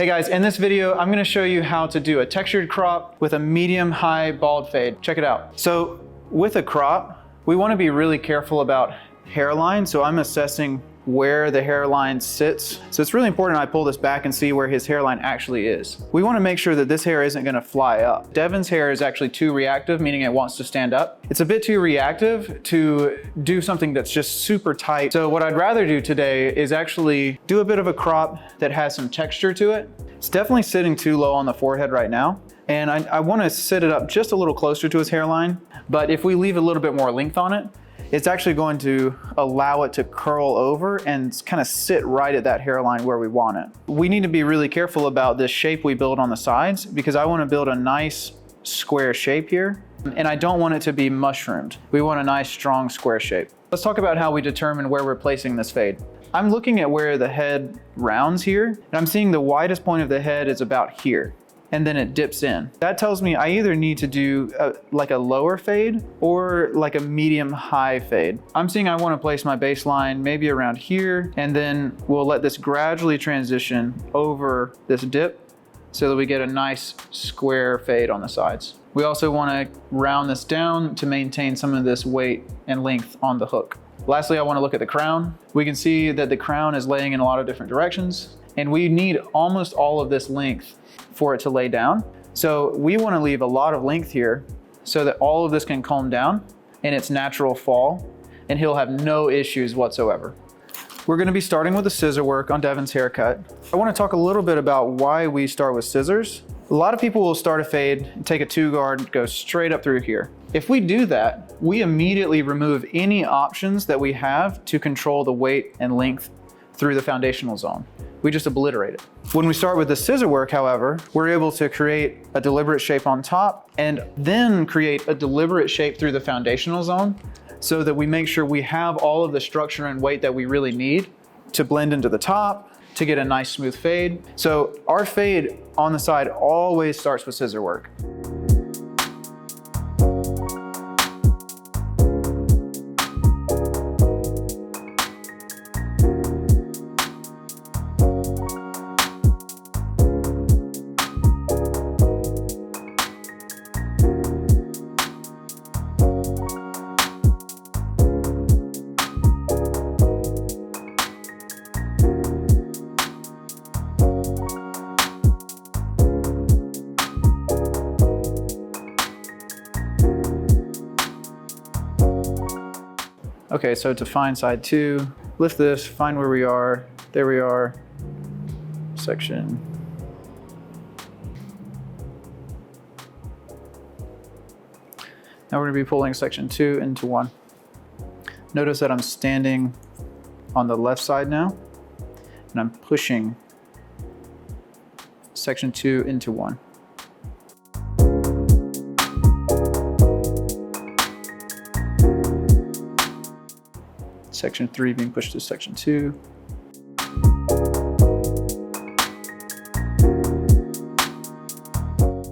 Hey guys, in this video, I'm gonna show you how to do a textured crop with a medium-high bald fade. Check it out. So with a crop, we wanna be really careful about hairline. So I'm assessing where the hairline sits. So it's really important I pull this back and see where his hairline actually is. We wanna make sure that this hair isn't gonna fly up. Devin's hair is actually too reactive, meaning it wants to stand up. It's a bit too reactive to do something that's just super tight. So what I'd rather do today is actually do a bit of a crop that has some texture to it. It's definitely sitting too low on the forehead right now. And I wanna sit it up just a little closer to his hairline. But if we leave a little bit more length on it, it's actually going to allow it to curl over and kind of sit right at that hairline where we want it. We need to be really careful about this shape we build on the sides because I want to build a nice square shape here and I don't want it to be mushroomed. We want a nice strong square shape. Let's talk about how we determine where we're placing this fade. I'm looking at where the head rounds here and I'm seeing the widest point of the head is about here. And then it dips in. That tells me I either need to do like a lower fade or like a medium high fade. I'm seeing I wanna place my baseline maybe around here, and then we'll let this gradually transition over this dip so that we get a nice square fade on the sides. We also wanna round this down to maintain some of this weight and length on the hook. Lastly, I wanna look at the crown. We can see that the crown is laying in a lot of different directions, and we need almost all of this length for it to lay down. So we want to leave a lot of length here so that all of this can calm down in its natural fall and he'll have no issues whatsoever. We're going to be starting with the scissor work on Devin's haircut. I want to talk a little bit about why we start with scissors. A lot of people will start a fade and take a 2-guard, go straight up through here. If we do that, we immediately remove any options that we have to control the weight and length through the foundational zone. We just obliterate it. When we start with the scissor work, however, we're able to create a deliberate shape on top and then create a deliberate shape through the foundational zone so that we make sure we have all of the structure and weight that we really need to blend into the top, to get a nice smooth fade. So our fade on the side always starts with scissor work. Okay, so to find side 2, lift this, find where we are. There we are, section. Now we're gonna be pulling section 2 into 1. Notice that I'm standing on the left side now, and I'm pushing section 2 into 1. Section 3 being pushed to section 2.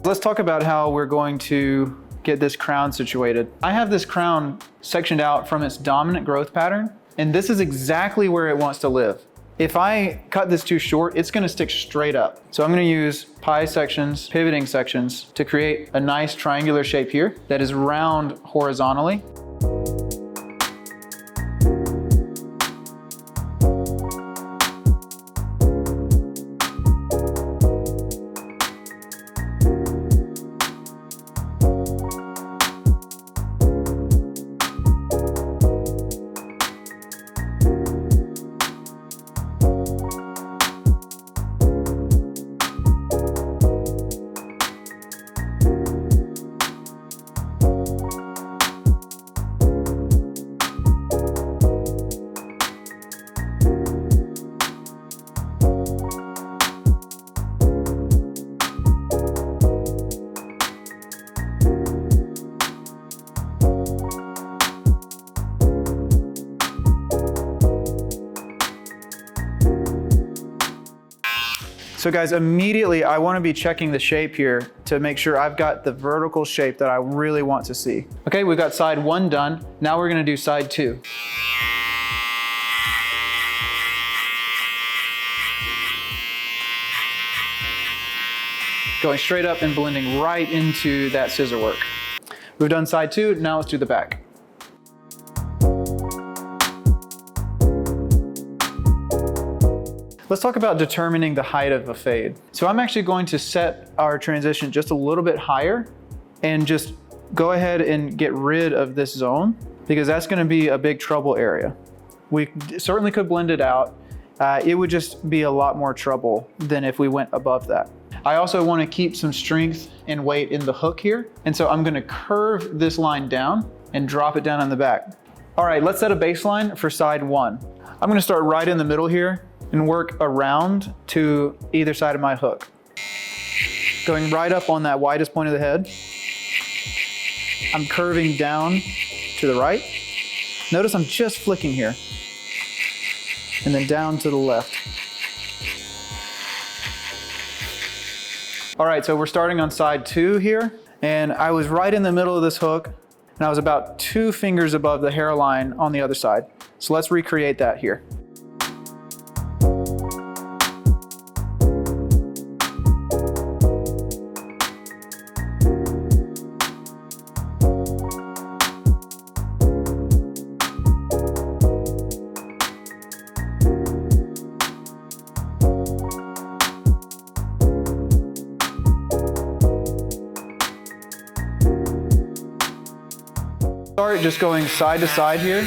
Let's talk about how we're going to get this crown situated. I have this crown sectioned out from its dominant growth pattern, and this is exactly where it wants to live. If I cut this too short, it's gonna stick straight up. So I'm gonna use pie sections, pivoting sections to create a nice triangular shape here that is round horizontally. So guys, immediately I want to be checking the shape here to make sure I've got the vertical shape that I really want to see. Okay, we've got side 1 done. Now we're going to do side 2. going straight up and blending right into that scissor work. We've done side 2, now let's do the back. Let's talk about determining the height of a fade. So I'm actually going to set our transition just a little bit higher and just go ahead and get rid of this zone because that's going to be a big trouble area. We certainly could blend it out. It would just be a lot more trouble than if we went above that. I also want to keep some strength and weight in the hook here. And so I'm going to curve this line down and drop it down on the back. All right, let's set a baseline for side 1. I'm going to start right in the middle here and work around to either side of my hook. Going right up on that widest point of the head. I'm curving down to the right. Notice I'm just flicking here. And then down to the left. All right, so we're starting on side 2 here. And I was right in the middle of this hook and I was about 2 fingers above the hairline on the other side. So let's recreate that here. Start just going side to side here.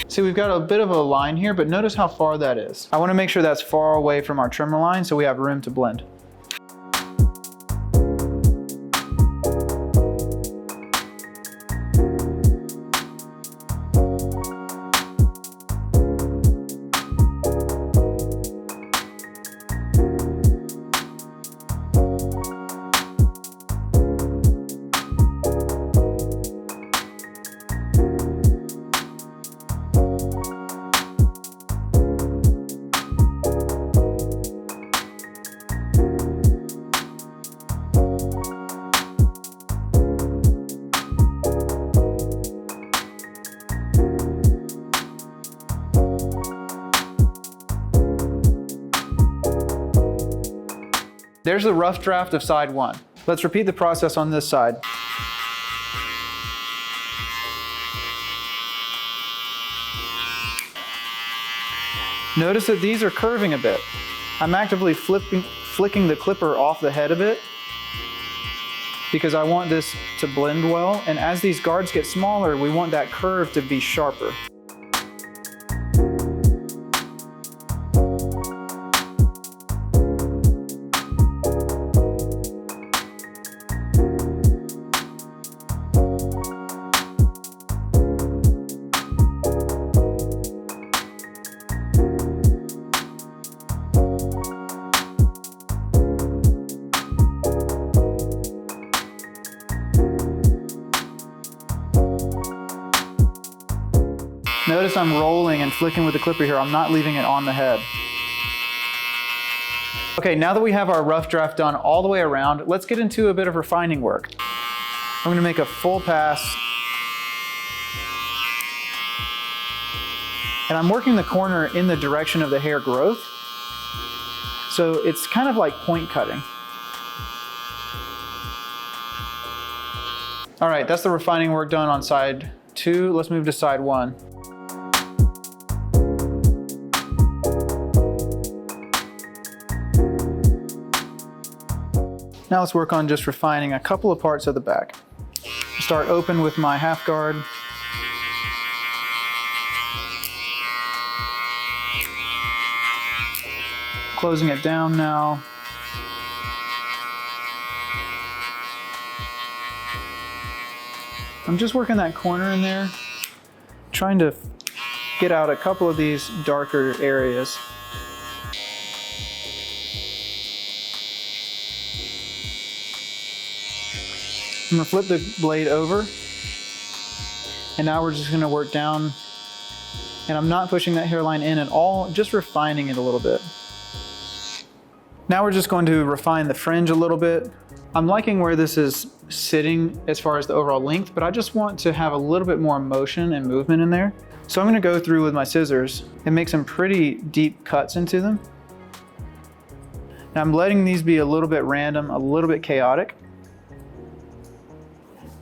See, we've got a bit of a line here, but notice how far that is. I want to make sure that's far away from our trimmer line so we have room to blend. There's the rough draft of side 1. Let's repeat the process on this side. Notice that these are curving a bit. I'm actively flicking the clipper off the head a bit because I want this to blend well. And as these guards get smaller, we want that curve to be sharper. Notice I'm rolling and flicking with the clipper here. I'm not leaving it on the head. Okay, now that we have our rough draft done all the way around, let's get into a bit of refining work. I'm going to make a full pass. And I'm working the corner in the direction of the hair growth. So it's kind of like point cutting. All right, that's the refining work done on side 2. Let's move to side 1. Now let's work on just refining a couple of parts of the back. Start open with my half guard. Closing it down now. I'm just working that corner in there, trying to get out a couple of these darker areas. I'm gonna flip the blade over, and now we're just gonna work down, and I'm not pushing that hairline in at all, just refining it a little bit. Now we're just going to refine the fringe a little bit. I'm liking where this is sitting as far as the overall length, but I just want to have a little bit more motion and movement in there. So I'm gonna go through with my scissors and make some pretty deep cuts into them. Now I'm letting these be a little bit random, a little bit chaotic.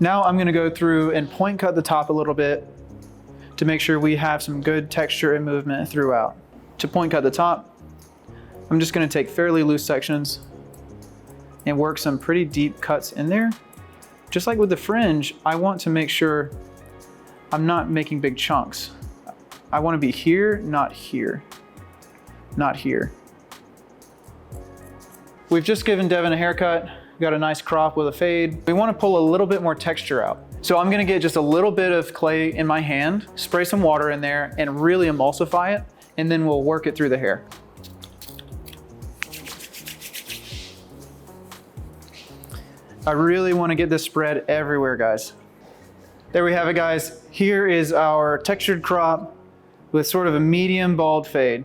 Now I'm gonna go through and point cut the top a little bit to make sure we have some good texture and movement throughout. To point cut the top, I'm just gonna take fairly loose sections and work some pretty deep cuts in there. Just like with the fringe, I want to make sure I'm not making big chunks. I want to be here, not here, not here. We've just given Devin a haircut. Got a nice crop with a fade. We want to pull a little bit more texture out. So I'm going to get just a little bit of clay in my hand, spray some water in there, and really emulsify it, and then we'll work it through the hair. I really want to get this spread everywhere, guys. There we have it, guys. Here is our textured crop with sort of a medium bald fade.